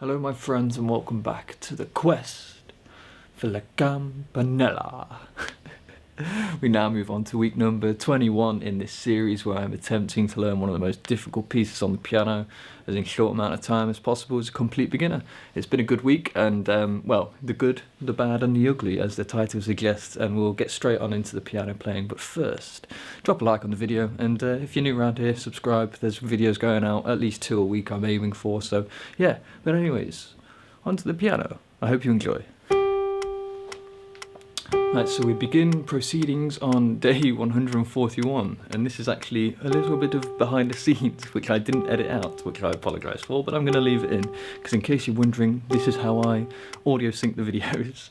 Hello my friends and welcome back to the quest for La Campanella. We now move on to week number 21 in this series where I'm attempting to learn one of the most difficult pieces on the piano as in short amount of time as possible as a complete beginner. It's been a good week and well, the good, the bad and the ugly as the title suggests, and we'll get straight on into the piano playing. But first, drop a like on the video, and if you're new around here, subscribe. There's videos going out, at least 2 a week I'm aiming for, so yeah. But anyways, onto the piano. I hope you enjoy. Right, so we begin proceedings on day 141, and this is actually a little bit of behind the scenes, which I didn't edit out, which I apologise for, but I'm going to leave it in, because in case you're wondering, this is how I audio sync the videos.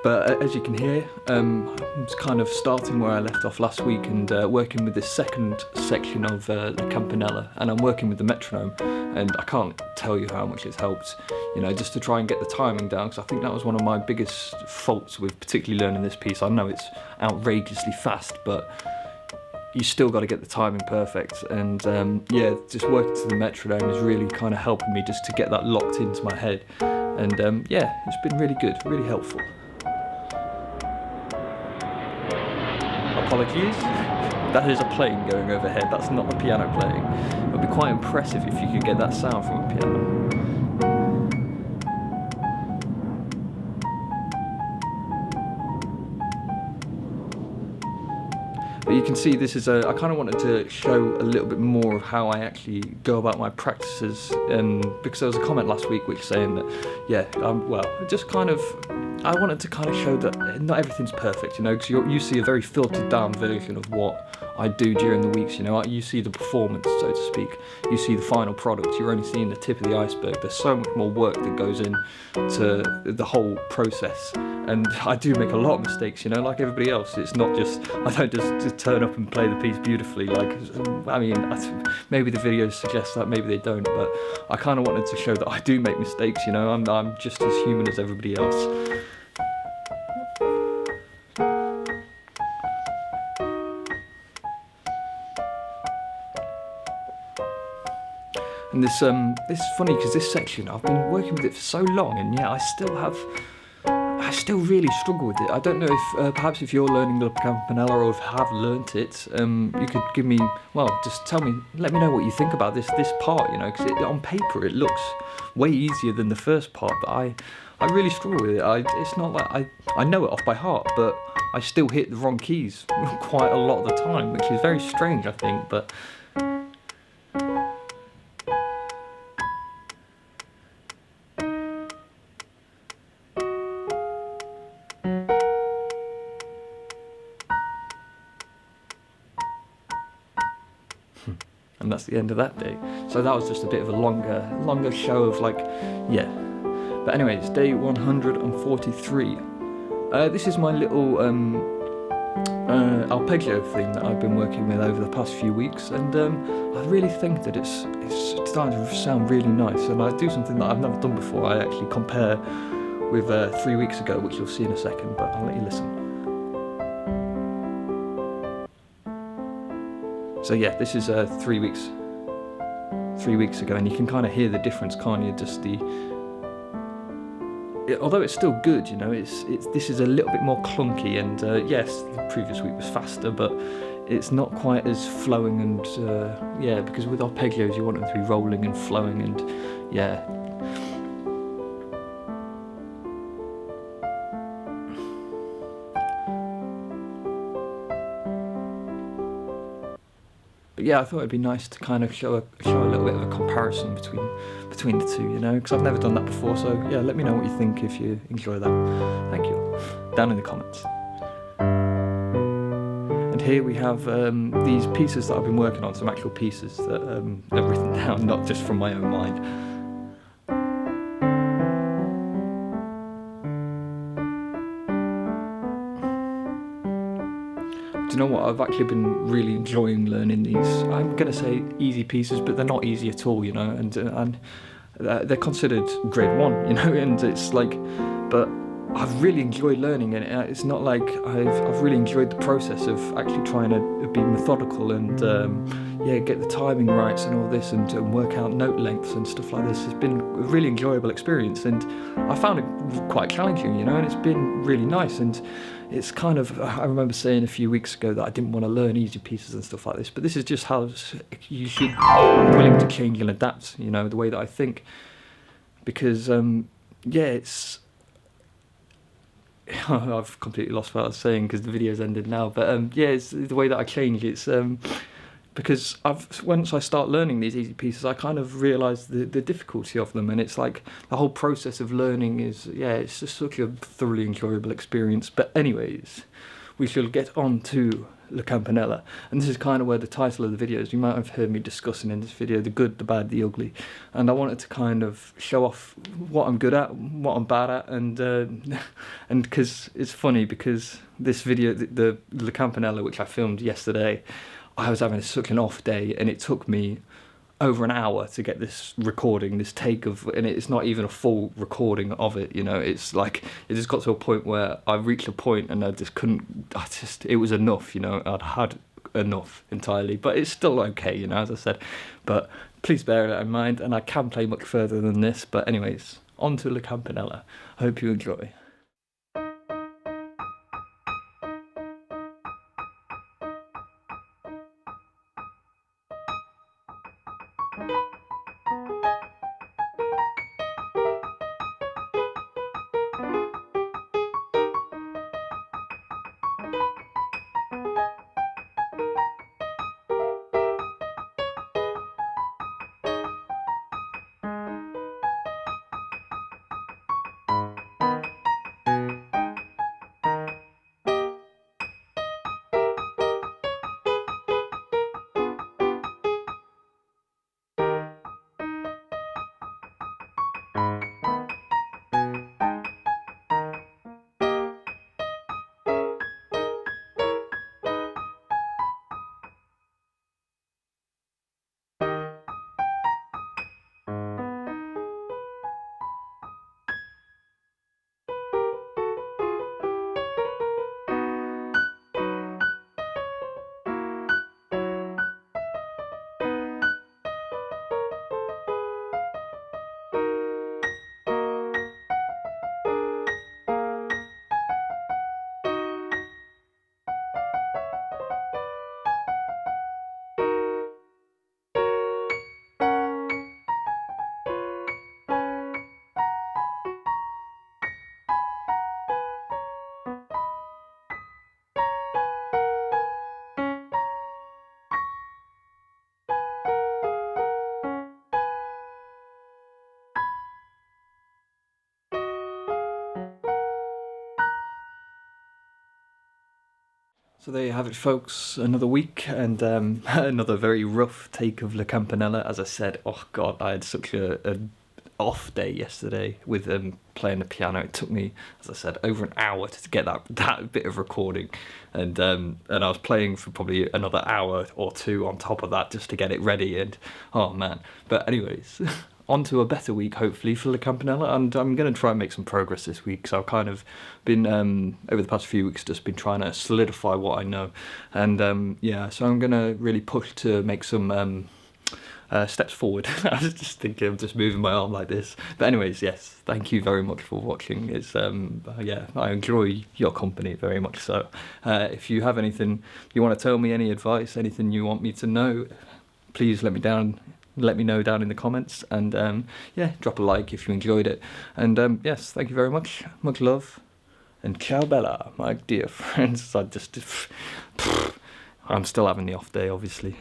But as you can hear, I'm kind of starting where I left off last week and working with this second section of the Campanella, and I'm working with the metronome, and I can't tell you how much it's helped, you know, just to try and get the timing down, because I think that was one of my biggest faults with particularly learning this piece. I know it's outrageously fast, but you still got to get the timing perfect, and yeah, just working to the metronome is really kind of helping me just to get that locked into my head, and yeah, it's been really good, really helpful. Apologies, that is a plane going overhead, that's not the piano playing. It would be quite impressive if you could get that sound from a piano. But you can see this is I kind of wanted to show a little bit more of how I actually go about my practices, because there was a comment last week which saying that, yeah, well, just kind of, I wanted to kind of show that not everything's perfect, you know, because you see a very filtered down version of what I do during the weeks, you know. You see the performance, so to speak, you see the final product, you're only seeing the tip of the iceberg. There's so much more work that goes into the whole process, and I do make a lot of mistakes, you know, like everybody else. It's not just, I don't just turn up and play the piece beautifully, like, I mean, maybe the videos suggest that, maybe they don't, but I kind of wanted to show that I do make mistakes, you know. I'm just as human as everybody else. And this is funny because this section, I've been working with it for so long, and yeah, I still really struggle with it. I don't know if perhaps if you're learning the Campanella or if you have learnt it, you could give me, well, just let me know what you think about this part, you know, because on paper it looks way easier than the first part, but I really struggle with it. It's not like I know it off by heart, but I still hit the wrong keys quite a lot of the time, which is very strange, I think, but. And that's the end of that day. So that was just a bit of a longer show of, like, yeah. But anyways, day 143. This is my little arpeggio thing that I've been working with over the past few weeks, and I really think that it's starting to sound really nice. And I do something that I've never done before. I actually compare with 3 weeks ago, which you'll see in a second, but I'll let you listen. So yeah, this is 3 weeks ago, and you can kind of hear the difference, can't you? Just although it's still good, you know, this is a little bit more clunky, and yes, the previous week was faster, but it's not quite as flowing, and yeah, because with arpeggios you want them to be rolling and flowing, and yeah. But yeah, I thought it'd be nice to kind of show a little bit of a comparison between the two, you know, because I've never done that before. So yeah, let me know what you think if you enjoy that. Thank you. Down in the comments. And here we have these pieces that I've been working on, some actual pieces that I've written down, not just from my own mind. You know what, I've actually been really enjoying learning these. I'm going to say easy pieces, but they're not easy at all, you know, and they're considered grade 1, you know, and it's like, but I've really enjoyed learning, and it's not like I've really enjoyed the process of actually trying to be methodical and yeah, get the timing right and all this, and work out note lengths and stuff like this. It's been a really enjoyable experience, and I found it quite challenging, you know, and it's been really nice. And it's kind of, I remember saying a few weeks ago that I didn't want to learn easy pieces and stuff like this, but this is just how you should be willing to change and adapt, you know, the way that I think. Because, yeah, it's... I've completely lost what I was saying because the video's ended now, but yeah, it's the way that I change. It's because once I start learning these easy pieces, I kind of realise the difficulty of them, and it's like the whole process of learning is, yeah, it's just such a thoroughly enjoyable experience. But anyways, we shall get on to La Campanella, and this is kind of where the title of the video is. You might have heard me discussing in this video the good, the bad, the ugly, and I wanted to kind of show off what I'm good at, what I'm bad at, and because it's funny, because this video, the La Campanella, which I filmed yesterday, I was having such an off day, and it took me over an hour to get this recording, this take of, and it's not even a full recording of it, you know. It's like, it just got to a point where I reached a point and I just couldn't, it was enough, you know. I'd had enough entirely, but it's still okay, you know, as I said. But please bear that in mind, and I can play much further than this. But anyways, on to La Campanella. I hope you enjoy. So there you have it, folks, another week, and another very rough take of La Campanella. As I said, oh god, I had such a off day yesterday with playing the piano. It took me, as I said, over an hour to get that bit of recording, and I was playing for probably another hour or two on top of that just to get it ready, and oh man. But anyways, on to a better week, hopefully, for La Campanella, and I'm going to try and make some progress this week. So I've kind of been, over the past few weeks, just been trying to solidify what I know, and yeah, so I'm going to really push to make some steps forward. I was just thinking of just moving my arm like this. But anyways, yes, thank you very much for watching. It's yeah, I enjoy your company very much. So if you have anything you want to tell me, any advice, anything you want me to know, please let me know down in the comments, and yeah, drop a like if you enjoyed it. And yes, thank you very much. Much love, and ciao bella, my dear friends. I'm still having the off day, obviously.